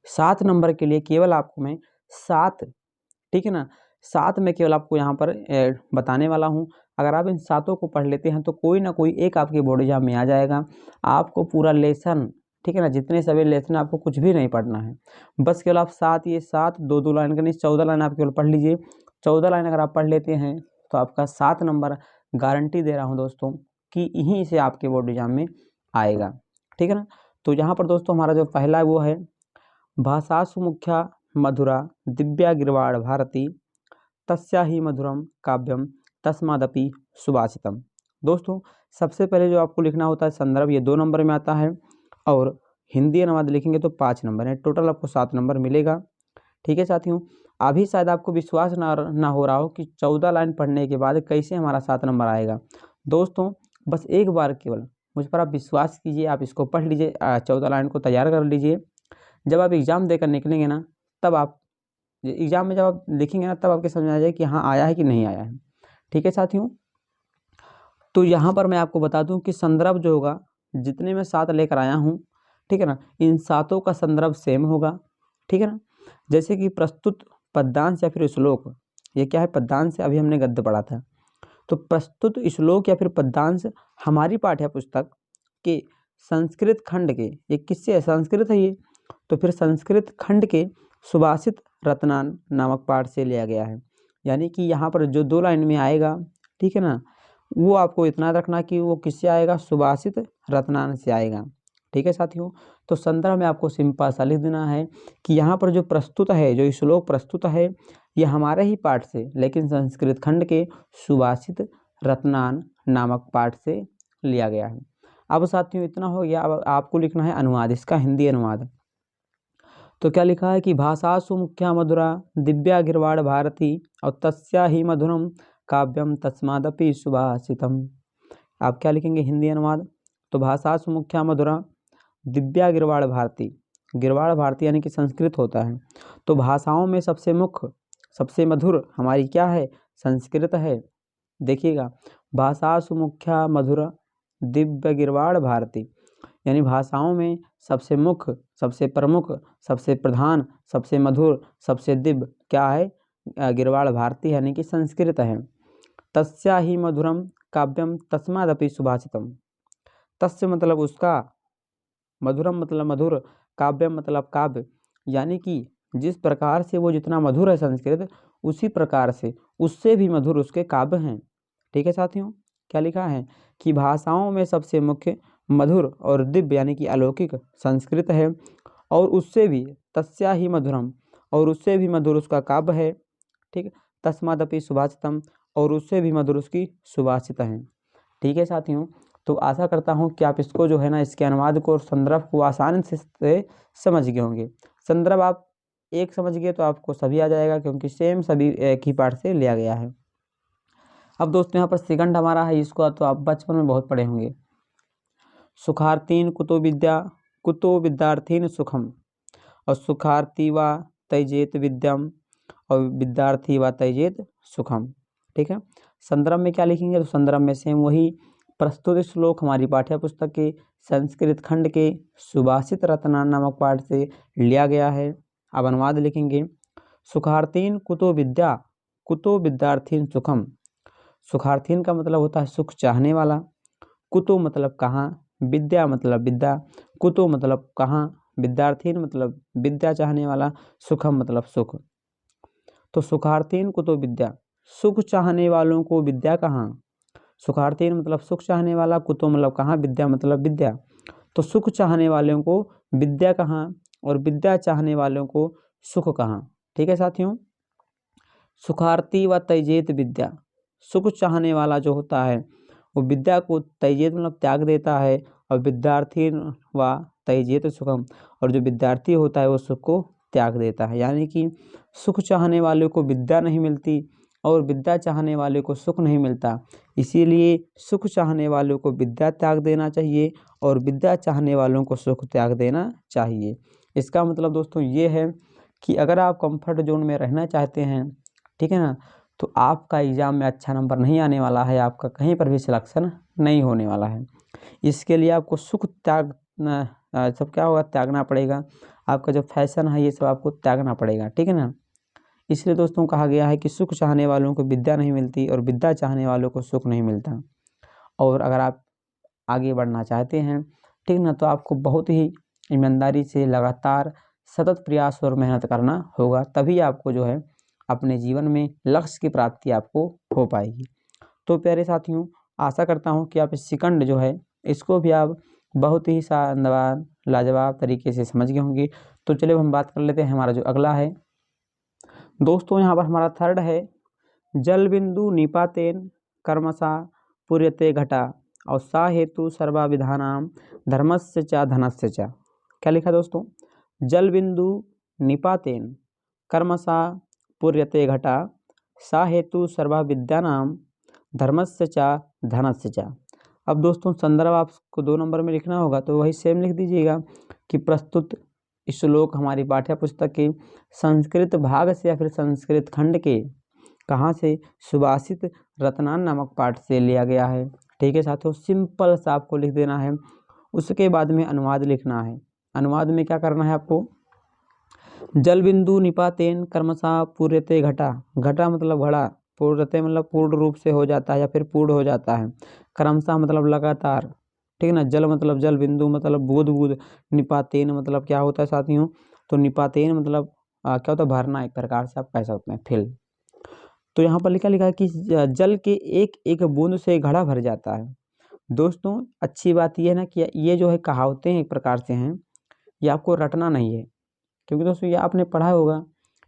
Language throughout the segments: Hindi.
7 नंबर के लिए केवल आपको मैं 7, ठीक है ना, 7 में केवल आपको यहाँ पर बताने वाला हूँ। अगर आप इन 7 को पढ़ लेते हैं तो कोई ना कोई एक आपके बोर्ड एग्जाम में आ जाएगा। आपको पूरा लेसन, ठीक है ना, जितने सभी लेसन आपको कुछ भी नहीं पढ़ना है, बस केवल आप 7, ये 7 2 लाइन का नहीं 14 लाइन आप केवल पढ़ लीजिए। 14 लाइन अगर आप पढ़ लेते हैं तो आपका 7 नंबर गारंटी दे रहा हूँ दोस्तों कि यहीं से आपके बोर्ड एग्जाम में आएगा, ठीक है ना। तो यहाँ पर दोस्तों हमारा जो पहला वो है, भाषासु मुख्या मधुरा दिव्या गिरवाड़ भारती तस्या ही मधुरम काव्यम तस्मादपि सुभाषितम। दोस्तों सबसे पहले जो आपको लिखना होता है संदर्भ, ये 2 नंबर में आता है, और हिंदी अनुवाद लिखेंगे तो 5 नंबर है, टोटल आपको 7 नंबर मिलेगा, ठीक है साथियों। अभी शायद आपको विश्वास ना हो रहा हो कि 14 लाइन पढ़ने के बाद कैसे हमारा 7 नंबर आएगा। दोस्तों बस एक बार केवल मुझ पर आप विश्वास कीजिए, आप इसको पढ़ लीजिए, 14 लाइन को तैयार कर लीजिए। जब आप एग्ज़ाम देकर निकलेंगे ना, तब आप एग्ज़ाम में जब आप लिखेंगे ना, तब आपके समझ में आ जाए कि हाँ आया है कि नहीं आया है, ठीक है साथियों। तो यहाँ पर मैं आपको बता दूं कि संदर्भ जो होगा, जितने मैं 7 लेकर आया हूँ, ठीक है ना, इन 7 का संदर्भ सेम होगा, ठीक है ना। जैसे कि प्रस्तुत पद्यांश या फिर श्लोक, ये क्या है, पद्यांश है, अभी हमने गद्य पढ़ा था। तो प्रस्तुत श्लोक या फिर पद्यांश हमारी पाठ्य पुस्तक के संस्कृत खंड के, ये किससे है, संस्कृत है ये, तो फिर संस्कृत खंड के सुभाषित रत्नान नामक पाठ से लिया गया है। यानी कि यहाँ पर जो 2 लाइन में आएगा, ठीक है ना, वो आपको इतना रखना कि वो किससे आएगा, सुभाषित रत्नान से आएगा, ठीक है साथियों। तो संदर्भ में आपको सिंपल सा लिख देना है कि यहाँ पर जो प्रस्तुत है, जो श्लोक प्रस्तुत है, ये हमारे ही पाठ से, लेकिन संस्कृत खंड के सुभाषित रत्नान नामक पाठ से लिया गया है। अब साथियों इतना हो गया, अब आपको लिखना है अनुवाद, इसका हिंदी अनुवाद। तो क्या लिखा है कि भाषासु मुख्या मधुरा दिव्या गिरवाड़ भारती और तस्या ही मधुरम काव्यम तस्मादपि सुभाषितम। आप क्या लिखेंगे हिंदी अनुवाद, तो भाषासु मुख्या मधुरा दिव्या गिरवाड़ भारती, गिरवाड़ भारती यानी कि संस्कृत होता है, तो भाषाओं में सबसे मुख्य सबसे मधुर हमारी क्या है, संस्कृत है। देखिएगा, भाषासु मुख्या मधुरा दिव्य गिरवाड़ भारती, यानी भाषाओं में सबसे मुख्य, सबसे प्रमुख, सबसे प्रधान, सबसे मधुर, सबसे दिव्य क्या है, गिरवाड़ भारती यानी कि संस्कृत है। तस्या ही मधुरम काव्यम तस्मादपि सुभाषितम, तस्य मतलब उसका, मधुरम मतलब मधुर, काव्यम मतलब काव्य, यानी कि जिस प्रकार से वो जितना मधुर है संस्कृत, उसी प्रकार से उससे भी मधुर उसके काव्य हैं, ठीक है साथियों। क्या लिखा है कि भाषाओं में सबसे मुख्य मधुर और दिव्य यानी कि अलौकिक संस्कृत है, और उससे भी तस्या ही मधुरम, और उससे भी मधुर उसका काव्य है, ठीक है। तस्मादपि सुभाषितम, और उससे भी मधुर उसकी सुभाषित हैं, ठीक है साथियों। तो आशा करता हूँ कि आप इसको जो है ना, इसके अनुवाद को और संदर्भ को आसानी से समझ गए होंगे। संदर्भ आप एक समझ गए तो आपको सभी आ जाएगा, क्योंकि सेम सभी एक ही पाठ से लिया गया है। अब दोस्तों यहाँ पर सेकंड हमारा है, इसको तो आप बचपन में बहुत पढ़े होंगे। सुखार्थीन कुतो विद्यार्थीन सुखम, और सुखार्थी व तैजेत विद्यम, और विद्यार्थी व तैजेत सुखम, ठीक है। संदर्भ में क्या लिखेंगे, तो संदर्भ में सेम वही प्रस्तुत श्लोक हमारी पाठ्य पुस्तक के संस्कृत खंड के सुभाषित रत्नान नामक पाठ से लिया गया है। अब अनुवाद लिखेंगे, सुखार्थीन कुतो विद्यार्थीन सुखम। सुखार्थीन का मतलब होता है सुख चाहने वाला, कुतो मतलब कहाँ, विद्या मतलब विद्या, कुतो मतलब कहाँ, विद्यार्थीन मतलब विद्या चाहने वाला, सुखम मतलब सुख। तो सुखार्थीन कुतो विद्या, सुख चाहने वालों को विद्या कहाँ, सुखार्थीन मतलब सुख चाहने वाला, कुतो मतलब कहाँ, विद्या मतलब विद्या। तो सुख चाहने वालों को विद्या कहाँ, और विद्या चाहने वालों को सुख कहाँ, ठीक है साथियों। सुखार्थी व तैजेत विद्या, सुख चाहने वाला जो होता है वो विद्या को तैजेत मतलब त्याग देता है, और विद्यार्थी व तैजेत सुखम, और जो विद्यार्थी होता है वो सुख को त्याग देता है। यानी कि सुख चाहने वाले को विद्या नहीं मिलती, और विद्या चाहने वाले को सुख नहीं मिलता। इसीलिए सुख चाहने वालों को विद्या त्याग देना चाहिए, और विद्या चाहने वालों को सुख त्याग देना चाहिए। इसका मतलब दोस्तों ये है कि अगर आप कंफर्ट जोन में रहना चाहते हैं, ठीक है ना, तो आपका एग्ज़ाम में अच्छा नंबर नहीं आने वाला है, आपका कहीं पर भी सिलेक्शन नहीं होने वाला है। इसके लिए आपको सुख त्याग सब क्या होगा, त्यागना पड़ेगा। आपका जो फैशन है ये सब आपको त्यागना पड़ेगा, ठीक है ना। इसलिए दोस्तों कहा गया है कि सुख चाहने वालों को विद्या नहीं मिलती और विद्या चाहने वालों को सुख नहीं मिलता। और अगर आप आगे बढ़ना चाहते हैं, ठीक ना, तो आपको बहुत ही ईमानदारी से लगातार सतत प्रयास और मेहनत करना होगा, तभी आपको जो है अपने जीवन में लक्ष्य की प्राप्ति आपको हो पाएगी। तो प्यारे साथियों, आशा करता हूँ कि आप इस शिखंड जो है इसको भी आप बहुत ही शानदार लाजवाब तरीके से समझ गए होंगे। तो चलिए हम बात कर लेते हैं हमारा जो अगला है दोस्तों, यहाँ पर हमारा थर्ड है जल बिंदु निपातेन कर्मसा पूर्यते घटा और सा हेतु सर्वाविधानाम धर्मस्य च धनस्य च। क्या लिखा दोस्तों, जल बिंदु निपातेन कर्मसा पूर्यते घटा सा हेतु सर्वाविद्यानाम धर्मस्य च धनस्य च। अब दोस्तों संदर्भ आपको 2 नंबर में लिखना होगा, तो वही सेम लिख दीजिएगा कि प्रस्तुत श्लोक हमारी पाठ्य पुस्तक के संस्कृत भाग से या फिर संस्कृत खंड के कहाँ से, सुभाषित रत्नान नामक पाठ से लिया गया है। ठीक है साथियों, सिंपल सा आपको लिख देना है। उसके बाद में अनुवाद लिखना है। अनुवाद में क्या करना है आपको, जल बिंदु निपातेन कर्मसा पूर्यते घटा, घटा मतलब घड़ा, पूर्यते मतलब पूर्ण रूप से हो जाता है या फिर पूर्ण हो जाता है, क्रमशः मतलब लगातार, ठीक है ना। जल मतलब जल, बिंदु मतलब बूंद बूंद, निपातेन मतलब क्या होता है साथियों, तो निपातेन मतलब क्या होता है, भरना, एक प्रकार से आप कह सकते हैं फिल। तो यहाँ पर लिखा है कि जल के एक एक बूंद से घड़ा भर जाता है। दोस्तों अच्छी बात यह है ना कि ये जो है कहावतें एक प्रकार से हैं, ये आपको रटना नहीं है, क्योंकि दोस्तों ये आपने पढ़ा होगा,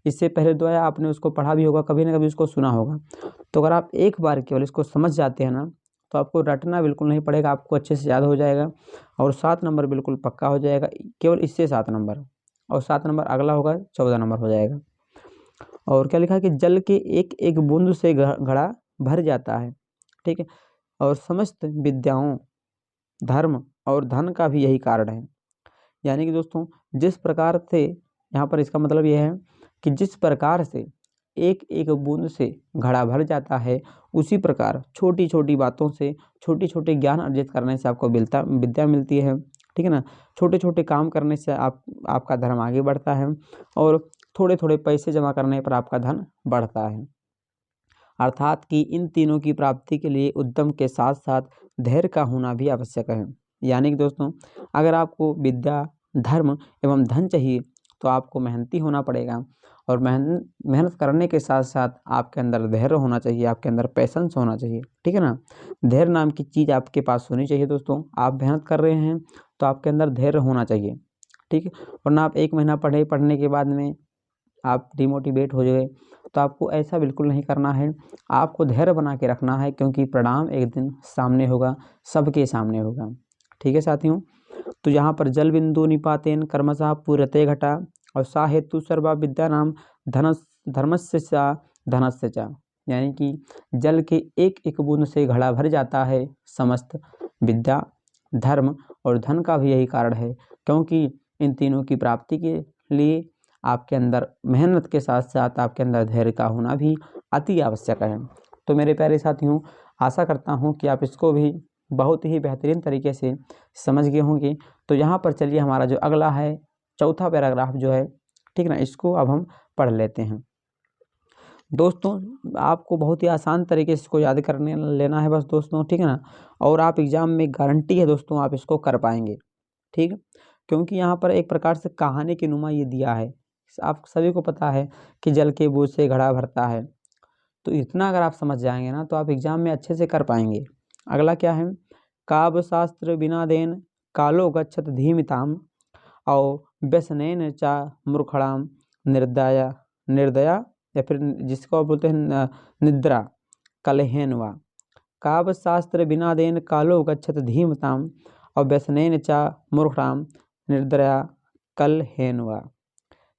इससे पहले जो है आपने उसको पढ़ा भी होगा, कभी ना कभी उसको सुना होगा। तो अगर आप एक बार केवल इसको समझ जाते हैं ना, तो आपको रटना बिल्कुल नहीं पड़ेगा, आपको अच्छे से याद हो जाएगा और 7 नंबर बिल्कुल पक्का हो जाएगा, केवल इससे 7 नंबर, और 7 नंबर अगला होगा 14 नंबर हो जाएगा। और क्या लिखा है कि जल के एक एक बूंद से घड़ा भर जाता है, ठीक है, और समस्त विद्याओं, धर्म और धन का भी यही कारण है। यानी कि दोस्तों जिस प्रकार से, यहाँ पर इसका मतलब यह है कि जिस प्रकार से एक एक बूंद से घड़ा भर जाता है, उसी प्रकार छोटी छोटी बातों से, छोटे छोटे ज्ञान अर्जित करने से आपको विद्या मिलती है, ठीक है ना। छोटे छोटे काम करने से आपका धर्म आगे बढ़ता है और थोड़े थोड़े पैसे जमा करने पर आपका धन बढ़ता है। अर्थात कि इन तीनों की प्राप्ति के लिए उद्यम के साथ साथ धैर्य का होना भी आवश्यक है। यानी कि दोस्तों अगर आपको विद्या, धर्म एवं धन चाहिए तो आपको मेहनती होना पड़ेगा, और मेहनत करने के साथ साथ आपके अंदर धैर्य होना चाहिए, आपके अंदर पैशंस होना चाहिए, ठीक है ना। धैर्य नाम की चीज़ आपके पास होनी चाहिए दोस्तों। आप मेहनत कर रहे हैं तो आपके अंदर धैर्य होना चाहिए, ठीक है। वरना आप 1 महीना पढ़ने के बाद में आप डिमोटिवेट हो गए, तो आपको ऐसा बिल्कुल नहीं करना है। आपको धैर्य बना के रखना है, क्योंकि परिणाम एक दिन सामने होगा, सबके सामने होगा, ठीक है साथियों। तो यहाँ पर जल बिंदु निपातेन कर्मशः पूर्यते घटा और सा हेतु सर्वा विद्या नाम धर्मस्य चा धनस्य चा। यानी कि जल के एक एक बूंद से घड़ा भर जाता है, समस्त विद्या, धर्म और धन का भी यही कारण है, क्योंकि इन तीनों की प्राप्ति के लिए आपके अंदर मेहनत के साथ साथ आपके अंदर धैर्य का होना भी अति आवश्यक है। तो मेरे प्यारे साथियों, आशा करता हूँ कि आप इसको भी बहुत ही बेहतरीन तरीके से समझ गए होंगे। तो यहाँ पर चलिए हमारा जो अगला है, चौथा पैराग्राफ जो है, ठीक ना, इसको अब हम पढ़ लेते हैं। दोस्तों आपको बहुत ही आसान तरीके से इसको याद करने लेना है बस दोस्तों, ठीक है ना। और आप एग्ज़ाम में गारंटी है दोस्तों आप इसको कर पाएंगे, ठीक है, क्योंकि यहाँ पर एक प्रकार से कहानी के नुमा ये दिया है। आप सभी को पता है कि जल के बूंद से घड़ा भरता है, तो इतना अगर आप समझ जाएंगे ना तो आप एग्ज़ाम में अच्छे से कर पाएंगे। अगला क्या है, काव्य शास्त्र बिना देन कालो गच्छत धीमिताम और व्यसनेन चा मूर्खणाम निर्दया या फिर जिसको आप बोलते हैं निद्रा कलहेन वा। काव्य शास्त्र बिना देन कालो गच्छत धीमताम और व्यसनेन चा मूर्खणाम निर्दया कलहेन वा।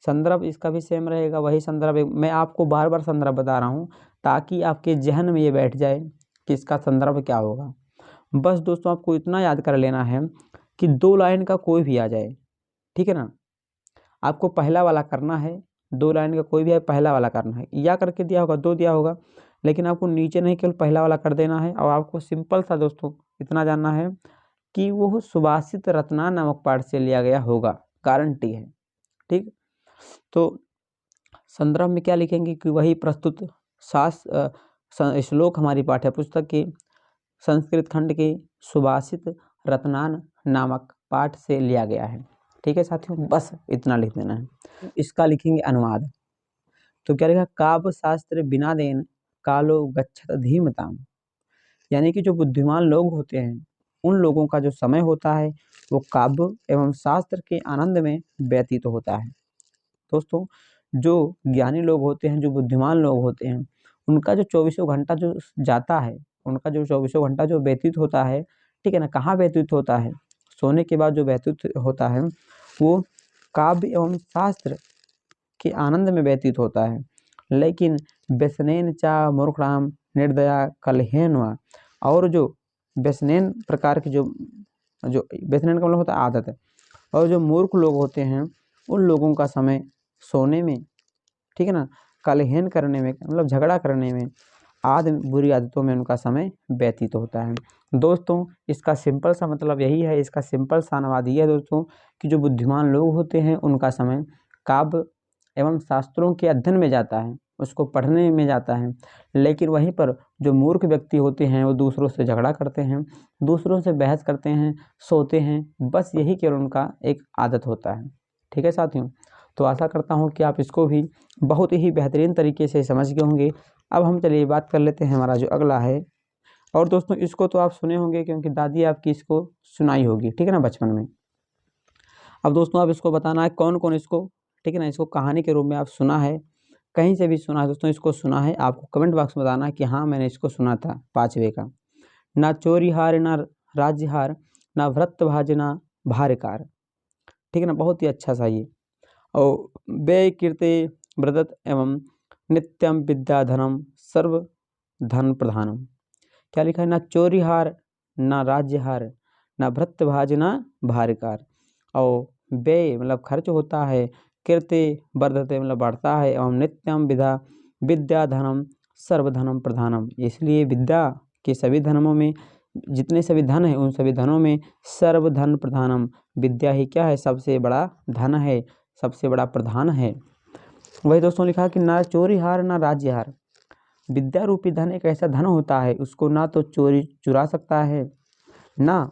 संदर्भ इसका भी सेम रहेगा, वही संदर्भ मैं आपको बार बार संदर्भ बता रहा हूँ ताकि आपके जहन में ये बैठ जाए कि इसका संदर्भ क्या होगा। बस दोस्तों आपको इतना याद कर लेना है कि 2 लाइन का कोई भी आ जाए, ठीक है ना, आपको पहला वाला करना है। 2 लाइन का कोई भी है, पहला वाला करना है। या करके दिया होगा, 2 दिया होगा, लेकिन आपको नीचे नहीं केवल पहला वाला कर देना है। और आपको सिंपल सा दोस्तों इतना जानना है कि वो सुभाषित रत्नान नामक पाठ से लिया गया होगा, गारंटी है, ठीक। तो संदर्भ में क्या लिखेंगे कि वही प्रस्तुत श्लोक हमारी पाठ्य पुस्तक के संस्कृत खंड के सुभाषित रत्नान नामक पाठ से लिया गया है। ठीक है साथियों, बस इतना लिख देना है। इसका लिखेंगे अनुवाद। तो क्या लिखा, काव्य शास्त्र बिना देन कालो गच्छत धीमताम, यानी कि जो बुद्धिमान लोग होते हैं उन लोगों का जो समय होता है वो काव्य एवं शास्त्र के आनंद में व्यतीत होता है। दोस्तों, जो ज्ञानी लोग होते हैं, जो बुद्धिमान लोग होते हैं, उनका जो 24 घंटा जो जाता है, उनका जो 24 घंटा जो व्यतीत होता है, ठीक है ना, कहाँ व्यतीत होता है, सोने के बाद जो व्यतीत होता है वो काव्य एवं शास्त्र के आनंद में व्यतीत होता है। लेकिन व्यसनेन चा मूर्खणाम निर्दया कलहेनवा, और जो व्यसनेन प्रकार की जो व्यसनेन का मतलब होता है आदत है, और जो मूर्ख लोग होते हैं उन लोगों का समय सोने में, ठीक है ना, कलहेन करने में मतलब झगड़ा करने में, बुरी आदतों में उनका समय व्यतीत होता है। दोस्तों, इसका सिंपल सा मतलब यही है, इसका सिंपल सा अनुवाद ये है दोस्तों कि जो बुद्धिमान लोग होते हैं उनका समय काव्य एवं शास्त्रों के अध्ययन में जाता है, उसको पढ़ने में जाता है। लेकिन वहीं पर जो मूर्ख व्यक्ति होते हैं वो दूसरों से झगड़ा करते हैं, दूसरों से बहस करते हैं, सोते हैं, बस यही केवल उनका एक आदत होता है। ठीक है साथियों, तो आशा करता हूँ कि आप इसको भी बहुत ही बेहतरीन तरीके से समझ गए होंगे। अब हम चलिए बात कर लेते हैं हमारा जो अगला है। और दोस्तों, इसको तो आप सुने होंगे क्योंकि दादी आपकी इसको सुनाई होगी, ठीक है ना, बचपन में। अब दोस्तों आप इसको बताना है कौन कौन इसको, ठीक है ना, इसको कहानी के रूप में आप सुना है, कहीं से भी सुना है दोस्तों, इसको सुना है, आपको कमेंट बॉक्स में बताना है कि हाँ मैंने इसको सुना था। 5वें का, ना चोरी हार ना राज्यहार ना व्रत भाजना भारकार, ठीक है ना, बहुत ही अच्छा सा ये। और व्यय कीर्ति व्रत एवं नित्यम विद्याधनम सर्व धन प्रधानम, क्या लिखा है, ना चोरी हार ना राज्यहार ना भृत्य भाजना भारकार, और व्यय मतलब खर्च होता है, कीर्ति वर्धते मतलब बढ़ता है, एवं नित्यम विद्याधनम सर्वधनम प्रधानम, इसलिए विद्या के सभी धनों में, जितने सभी धन है उन सभी धनों में सर्वधन प्रधानम, विद्या ही क्या है, सबसे बड़ा धन है, सबसे बड़ा प्रधान है। वही दोस्तों लिखा कि ना चोरी हार ना राज्यहार, विद्या रूपी धन एक ऐसा धन होता है उसको ना तो चोरी चुरा सकता है, ना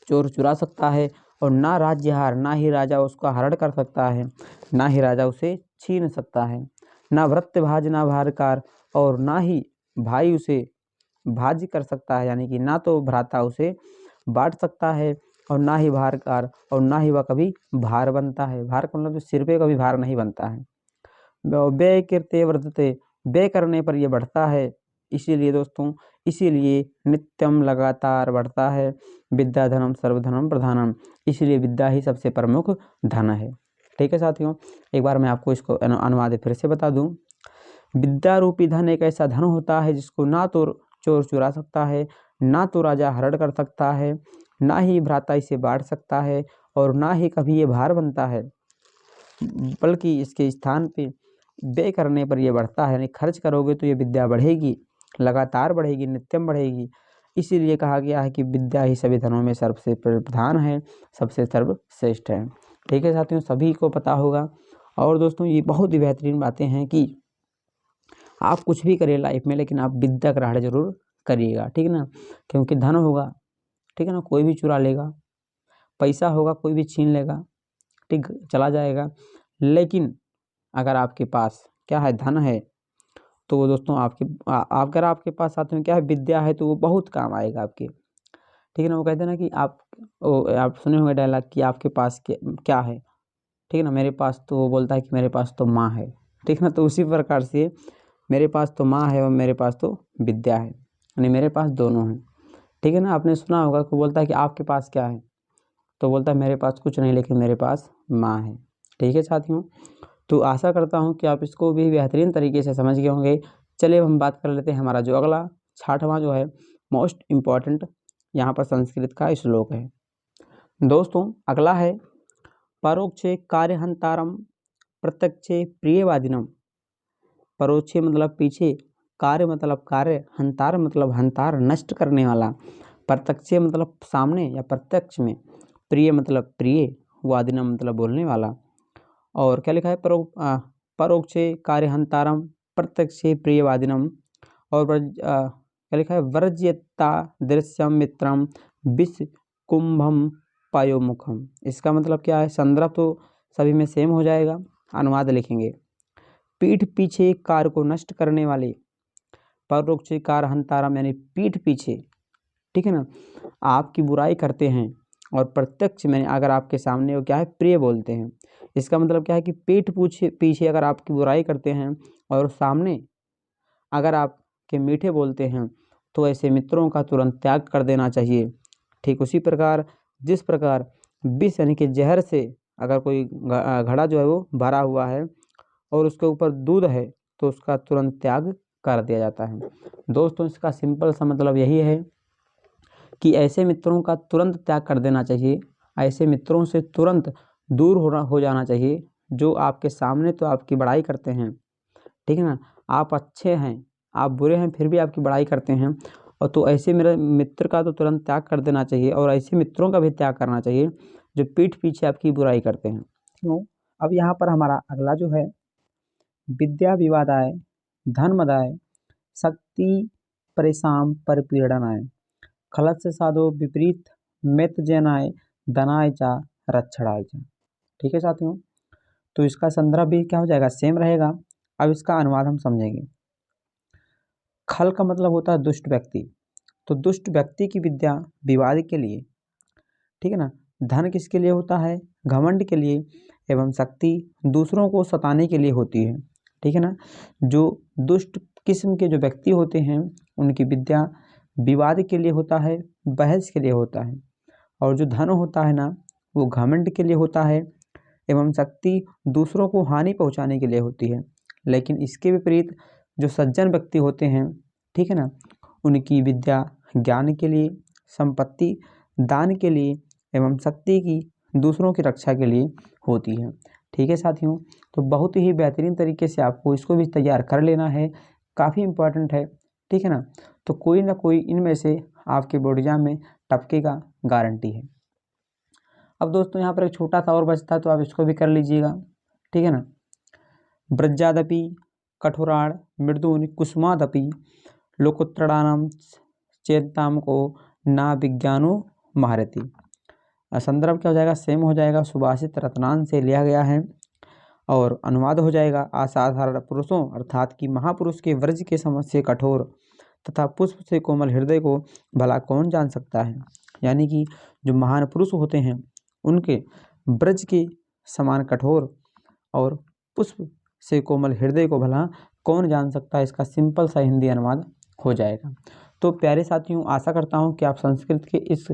चोर चुरा सकता है, और ना राज्यहार, ना ही राजा उसका हरण कर सकता है, ना ही राजा उसे छीन सकता है, ना भृत्य भाज ना भारकार, और ना ही भाई उसे भाज्य कर सकता है, यानी कि ना तो भ्राता उसे बांट सकता है, और ना ही भारकार, और ना ही वह कभी भार बनता है। भार का मतलब जो सिर पे कभी भार नहीं बनता है। व्यय कीर्ते वर्धते, व्यय करने पर यह बढ़ता है, इसीलिए दोस्तों, इसीलिए नित्यम लगातार बढ़ता है, विद्या धनम सर्वधनम प्रधानम, इसलिए विद्या ही सबसे प्रमुख धन है। ठीक है साथियों, एक बार मैं आपको इसको अनुवाद फिर से बता दूं। विद्या रूपी धन एक ऐसा धन होता है जिसको ना तो चोर चुरा सकता है, ना तो राजा हरण कर सकता है, ना ही भ्राता इसे बांट सकता है, और ना ही कभी ये भार बनता है, बल्कि इसके स्थान पे व्यय करने पर यह बढ़ता है, यानी खर्च करोगे तो ये विद्या बढ़ेगी, लगातार बढ़ेगी, नित्यम बढ़ेगी। इसीलिए कहा गया है कि विद्या ही सभी धनों में सबसे प्रधान है, सबसे सर्वश्रेष्ठ है। ठीक है साथियों, सभी को पता होगा। और दोस्तों, ये बहुत ही बेहतरीन बातें हैं कि आप कुछ भी करिए लाइफ में, लेकिन आप विद्या ग्रहण जरूर करिएगा, ठीक है ना, क्योंकि धन होगा, ठीक है ना, कोई भी चुरा लेगा, पैसा होगा कोई भी छीन लेगा, ठीक, चला जाएगा। लेकिन अगर आपके पास क्या है, धन है, तो वो दोस्तों अगर आपके पास साथ में क्या है, विद्या है, तो वो बहुत काम आएगा आपके, ठीक है ना। वो कहते हैं ना कि आप सुने होंगे डायलॉग कि आपके पास क्या है, ठीक है ना, मेरे पास, तो वो बोलता है कि मेरे पास तो माँ है, ठीक है ना। तो उसी प्रकार से मेरे पास तो माँ है और मेरे पास तो विद्या है, यानी मेरे पास दोनों हैं, ठीक है ना। आपने सुना होगा कि बोलता है कि आपके पास क्या है, तो बोलता है मेरे पास कुछ नहीं, लेकिन मेरे पास माँ है। ठीक है साथियों, तो आशा करता हूँ कि आप इसको भी बेहतरीन तरीके से समझ गए होंगे। चलिए अब हम बात कर लेते हैं हमारा जो अगला 6वां जो है मोस्ट इम्पॉर्टेंट यहाँ पर संस्कृत का श्लोक है। दोस्तों, अगला है परोक्षे कार्यहंतारम प्रत्यक्षे प्रियवादिनम, परोक्षे मतलब पीछे, कार्य मतलब कार्य, हंतार मतलब हंतार नष्ट करने वाला, प्रत्यक्षे मतलब सामने या प्रत्यक्ष में, प्रिय मतलब प्रिय, वादिनम मतलब बोलने वाला। और क्या लिखा है, परोक्षे कार्यहंतारम प्रत्यक्षे प्रियवादिनम। और क्या लिखा है, वर्ज्यता दृश्यम मित्रम विष कुंभम पायोमुखम। इसका मतलब क्या है, संदर्भ तो सभी में सेम हो जाएगा, अनुवाद लिखेंगे। पीठ पीछे कार को नष्ट करने वाले, परोक्षे कारहंतारम यानी पीठ पीछे, ठीक है ना, आपकी बुराई करते हैं, और प्रत्यक्ष में अगर आपके सामने वो क्या है, प्रिय बोलते हैं। इसका मतलब क्या है कि पीठ पीछे पीछे अगर आपकी बुराई करते हैं और सामने अगर आपके मीठे बोलते हैं, तो ऐसे मित्रों का तुरंत त्याग कर देना चाहिए। ठीक उसी प्रकार जिस प्रकार विष यानी कि जहर से अगर कोई घड़ा जो है वो भरा हुआ है और उसके ऊपर दूध है, तो उसका तुरंत त्याग कर दिया जाता है। दोस्तों, इसका सिंपल सा मतलब यही है कि ऐसे मित्रों का तुरंत त्याग कर देना चाहिए, ऐसे मित्रों से तुरंत दूर हो जाना चाहिए, जो आपके सामने तो आपकी बड़ाई करते हैं, ठीक है ना, आप अच्छे हैं, आप बुरे हैं फिर भी आपकी बड़ाई करते हैं, और तो ऐसे मेरे मित्र का तो तुरंत त्याग कर देना चाहिए, और ऐसे मित्रों का भी त्याग करना चाहिए जो पीठ पीछे आपकी बुराई करते हैं। क्यों? अब यहाँ पर हमारा अगला जो है, विद्या विवादाय धर्मदाय शक्ति परेशान परपीड़नाय खलस्य साधो विपरीत मित जनाय दनाय चा रक्षणाय चा। ठीक है साथियों, तो इसका संदर्भ भी क्या हो जाएगा, सेम रहेगा। अब इसका अनुवाद हम समझेंगे। खल का मतलब होता है दुष्ट व्यक्ति, तो दुष्ट व्यक्ति की विद्या विवाद के लिए, ठीक है ना, धन किसके लिए होता है, घमंड के लिए, एवं शक्ति दूसरों को सताने के लिए होती है। ठीक है ना, जो दुष्ट किस्म के जो व्यक्ति होते हैं उनकी विद्या विवाद के लिए होता है, बहस के लिए होता है, और जो धन होता है ना वो घमंड के लिए होता है, एवं शक्ति दूसरों को हानि पहुंचाने के लिए होती है। लेकिन इसके विपरीत जो सज्जन व्यक्ति होते हैं, ठीक है ना, उनकी विद्या ज्ञान के लिए, संपत्ति दान के लिए, एवं शक्ति की दूसरों की रक्षा के लिए होती है। ठीक है साथियों, तो बहुत ही बेहतरीन तरीके से आपको इसको भी तैयार कर लेना है, काफ़ी इम्पोर्टेंट है। ठीक है ना, तो कोई ना कोई इनमें से आपके बोर्ड एग्जाम में टपकेगा, गारंटी है। अब दोस्तों यहाँ पर एक छोटा सा और बचता है, तो आप इसको भी कर लीजिएगा। ठीक है ना, ब्रजादपि कठोराण मृदून कुसुमादपि लोकोत्तराणाम चेताम को ना विज्ञानो महारथी। संदर्भ क्या हो जाएगा, सेम हो जाएगा, सुभाषित रत्नान से लिया गया है, और अनुवाद हो जाएगा असाधारण पुरुषों अर्थात कि महापुरुष के व्रज के समझ से कठोर तथा पुष्प से कोमल हृदय को भला कौन जान सकता है। यानी कि जो महान पुरुष होते हैं उनके ब्रज के समान कठोर और पुष्प से कोमल हृदय को भला कौन जान सकता है, इसका सिंपल सा हिंदी अनुवाद हो जाएगा। तो प्यारे साथियों, आशा करता हूँ कि आप संस्कृत के इस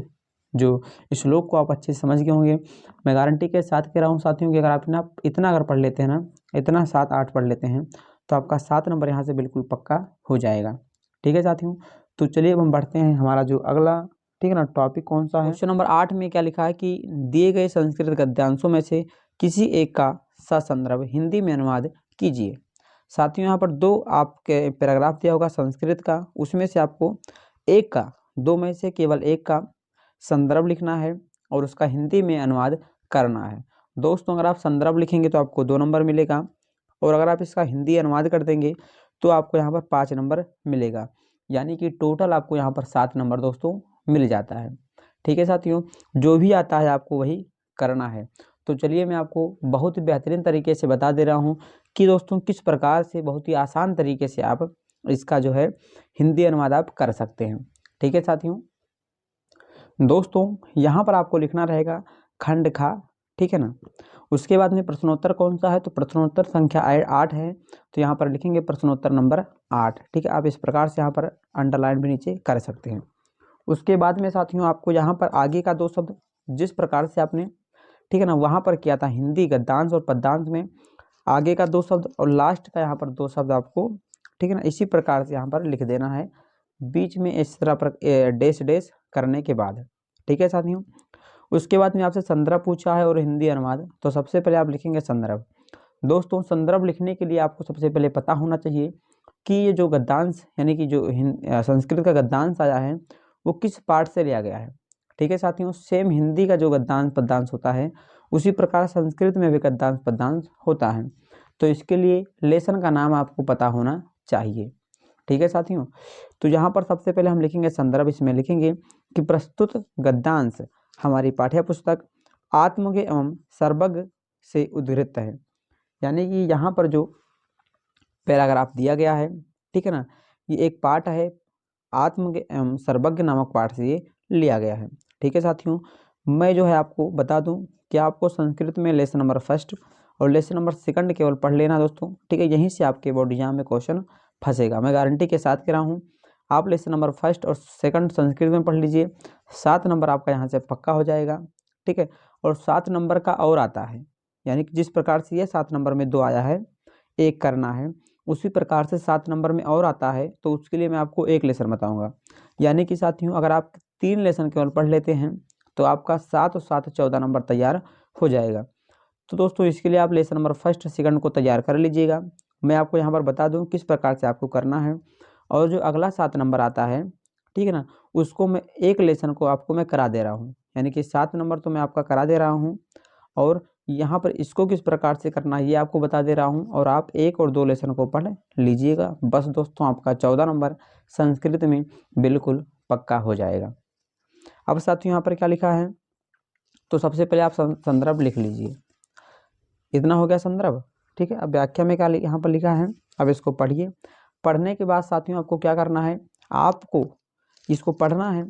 जो श्लोक को आप अच्छे से समझ गए होंगे। मैं गारंटी के साथ कह रहा हूँ साथियों कि अगर आप इतना अगर पढ़ लेते हैं ना, इतना 7-8 पढ़ लेते हैं, तो आपका 7 नंबर यहाँ से बिल्कुल पक्का हो जाएगा। ठीक है साथियों, तो चलिए अब हम बढ़ते हैं हमारा जो अगला, ठीक है ना, टॉपिक कौन सा है। क्वेश्चन नंबर 8 में क्या लिखा है कि दिए गए संस्कृत गद्यांशों में से किसी एक का ससंदर्भ हिंदी में अनुवाद कीजिए। साथियों, यहाँ पर 2 आपके पैराग्राफ दिया होगा संस्कृत का, उसमें से आपको एक का, 2 में से केवल एक का संदर्भ लिखना है और उसका हिंदी में अनुवाद करना है। दोस्तों, अगर आप संदर्भ लिखेंगे तो आपको 2 नंबर मिलेगा, और अगर आप इसका हिंदी अनुवाद कर देंगे तो आपको यहाँ पर 5 नंबर मिलेगा, यानी कि टोटल आपको यहाँ पर 7 नंबर दोस्तों मिल जाता है। ठीक है साथियों, जो भी आता है आपको वही करना है। तो चलिए मैं आपको बहुत ही बेहतरीन तरीके से बता दे रहा हूँ कि दोस्तों किस प्रकार से बहुत ही आसान तरीके से आप इसका जो है हिंदी अनुवाद आप कर सकते हैं। ठीक है साथियों, दोस्तों यहाँ पर आपको लिखना रहेगा खंड खा, ठीक है ना। उसके बाद में प्रश्नोत्तर कौन सा है, तो प्रश्नोत्तर संख्या 8 है, तो यहाँ पर लिखेंगे प्रश्नोत्तर नंबर 8। ठीक है, आप इस प्रकार से यहाँ पर अंडरलाइन भी नीचे कर सकते हैं। उसके बाद में साथियों आपको यहाँ पर आगे का 2 शब्द जिस प्रकार से आपने, ठीक है ना, वहाँ पर किया था हिंदी गद्यांश और पद्यांश में, आगे का 2 शब्द और लास्ट का यहाँ पर 2 शब्द आपको, ठीक है ना, इसी प्रकार से यहाँ पर लिख देना है, बीच में इस तरह पर डैश डैश करने के बाद। ठीक है साथियों, उसके बाद में आपसे संदर्भ पूछा है और हिंदी अनुवाद, तो सबसे पहले आप लिखेंगे संदर्भ। दोस्तों, संदर्भ लिखने के लिए आपको सबसे पहले पता होना चाहिए कि ये जो गद्यांश यानी कि जो संस्कृत का गद्यांश आया है वो किस पाठ से लिया गया है। ठीक है साथियों, सेम हिंदी का जो गद्यांश पद्यांश होता है उसी प्रकार संस्कृत में भी गद्यांश पद्यांश होता है। तो इसके लिए लेसन का नाम आपको पता होना चाहिए। ठीक है साथियों, तो यहाँ पर सबसे पहले हम लिखेंगे संदर्भ, इसमें लिखेंगे कि प्रस्तुत गद्यांश हमारी पाठ्य पुस्तक आत्मज्ञ एवं सर्वज्ञ से उद्धृत है। यानी कि यहाँ पर जो पैराग्राफ दिया गया है, ठीक है ना, ये एक पाठ है आत्मज्ञ एवं सर्वज्ञ नामक पाठ से ये लिया गया है। ठीक है साथियों, मैं जो है आपको बता दूं कि आपको संस्कृत में लेसन नंबर फर्स्ट और लेसन नंबर सेकंड केवल पढ़ लेना दोस्तों। ठीक है, यहीं से आपके बोर्ड एग्जाम में क्वेश्चन फंसेगा, मैं गारंटी के साथ कह रहा हूँ। आप लेसन नंबर फर्स्ट और सेकंड संस्कृत में पढ़ लीजिए, 7 नंबर आपका यहाँ से पक्का हो जाएगा। ठीक है, और 7 नंबर का और आता है, यानी कि जिस प्रकार से ये 7 नंबर में 2 आया है, 1 करना है, उसी प्रकार से 7 नंबर में और आता है, तो उसके लिए मैं आपको 1 लेसन बताऊंगा। यानी कि साथियों अगर आप 3 लेसन केवल पढ़ लेते हैं तो आपका 7 और 7 14 नंबर तैयार हो जाएगा। तो दोस्तों इसके लिए आप लेसन नंबर फर्स्ट सेकंड को तैयार कर लीजिएगा। मैं आपको यहाँ पर बता दूँ किस प्रकार से आपको करना है। और जो अगला 7 नंबर आता है, ठीक है ना, उसको मैं 1 लेसन को आपको मैं करा दे रहा हूँ, यानी कि 7 नंबर तो मैं आपका करा दे रहा हूँ, और यहाँ पर इसको किस प्रकार से करना है ये आपको बता दे रहा हूँ, और आप 1 और 2 लेसन को पढ़ लीजिएगा। बस दोस्तों आपका 14 नंबर संस्कृत में बिल्कुल पक्का हो जाएगा। अब साथियों यहाँ पर क्या लिखा है, तो सबसे पहले आप संदर्भ लिख लीजिए। इतना हो गया संदर्भ। ठीक है, अब व्याख्या में क्या यहाँ पर लिखा है, अब इसको पढ़िए। पढ़ने के बाद साथियों आपको क्या करना है, आपको इसको पढ़ना है।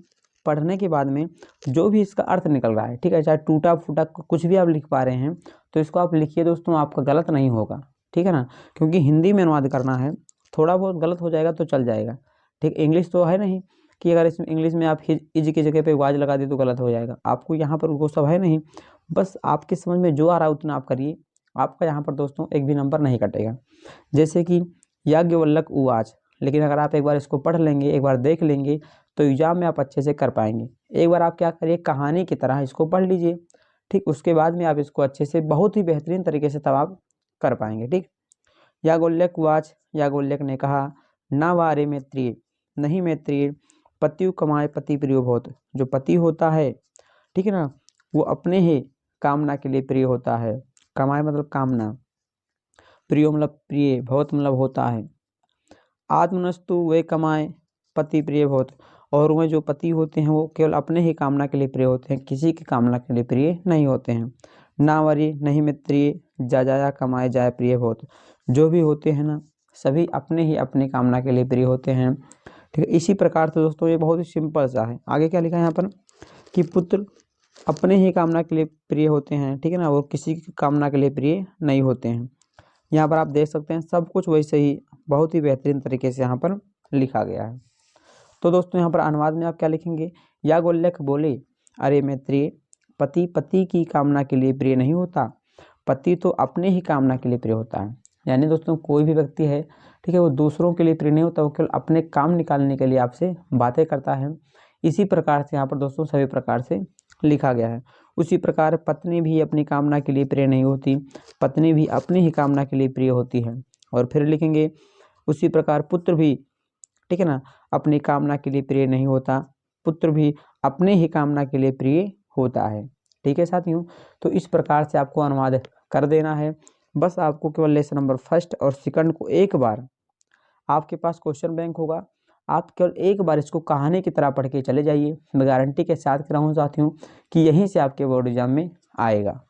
पढ़ने के बाद में जो भी इसका अर्थ निकल रहा है, ठीक है, चाहे टूटा फूटा कुछ भी आप लिख पा रहे हैं तो इसको आप लिखिए दोस्तों, आपका गलत नहीं होगा। ठीक है ना, क्योंकि हिंदी में अनुवाद करना है, थोड़ा बहुत गलत हो जाएगा तो चल जाएगा। ठीक, इंग्लिश तो है नहीं कि अगर इसमें इंग्लिश में आप इज की जगह पे वाज लगा दिए तो गलत हो जाएगा। आपको यहाँ पर वो सब है नहीं, बस आपकी समझ में जो आ रहा है उतना आप करिए। आपका यहाँ पर दोस्तों एक भी नंबर नहीं कटेगा। जैसे कि याज्ञवल्क्य उवाच, लेकिन अगर आप एक बार इसको पढ़ लेंगे, एक बार देख लेंगे तो एग्जाम में आप अच्छे से कर पाएंगे। एक बार आप क्या करिए, कहानी की तरह इसको पढ़ लीजिए। ठीक, उसके बाद में आप इसको अच्छे से बहुत ही बेहतरीन तरीके से तब आप कर पाएंगे। ठीक, याज्ञवल्क्य उवाच, याज्ञवल्क्य ने कहा, ना वारे मैत्रिय, नहीं मैत्रिय, पत्यु कमाए पति प्रियो बहुत। जो पति होता है, ठीक है ना, वो अपने ही कामना के लिए प्रिय होता है। कमाए मतलब कामना, प्रियो मतलब प्रिय, बहुत मतलब होता है। आत्मनस्तु वे कमाए पति प्रिय बहुत, और वह जो पति होते हैं वो केवल अपने ही कामना के लिए प्रिय होते हैं, किसी की कामना के लिए प्रिय नहीं होते हैं। नावरी नहीं मित्रिय, जा जाया कमाए जाए प्रिय बहुत। जो भी होते हैं ना, सभी अपने ही अपनी कामना के लिए प्रिय होते हैं। ठीक है, इसी प्रकार से दोस्तों ये बहुत ही सिंपल सा है। आगे क्या लिखा है यहाँ पर कि पुत्र अपने ही कामना के लिए प्रिय होते हैं, ठीक है ना, वो किसी की कामना के लिए प्रिय नहीं होते हैं। यहाँ पर आप देख सकते हैं सब कुछ वैसे ही बहुत ही बेहतरीन तरीके से यहाँ पर लिखा गया है। तो दोस्तों यहाँ पर अनुवाद में आप क्या लिखेंगे, याज्ञवल्क्य बोले, अरे मैत्रेय, पति पति की कामना के लिए प्रिय नहीं होता, पति तो अपने ही कामना के लिए प्रिय होता है। यानी दोस्तों कोई भी व्यक्ति है, ठीक है, वो दूसरों के लिए प्रिय नहीं होता, वो केवल अपने काम निकालने के लिए आपसे बातें करता है। इसी प्रकार से यहाँ पर दोस्तों सभी प्रकार से लिखा गया है। उसी प्रकार पत्नी भी अपनी कामना के लिए प्रिय नहीं होती, पत्नी भी अपनी ही कामना के लिए प्रिय होती है। और फिर लिखेंगे उसी प्रकार पुत्र भी, ठीक है ना, अपनी कामना के लिए प्रिय नहीं होता, पुत्र भी अपने ही कामना के लिए प्रिय होता है। ठीक है साथियों, तो इस प्रकार से आपको अनुवाद कर देना है। बस आपको केवल लेसन नंबर फर्स्ट और सेकंड को एक बार, आपके पास क्वेश्चन बैंक होगा, आप केवल एक बार इसको कहानी की तरह पढ़ के चले जाइए। मैं गारंटी के साथ कह रहा हूँ साथियों कि यहीं से आपके बोर्ड एग्जाम में आएगा।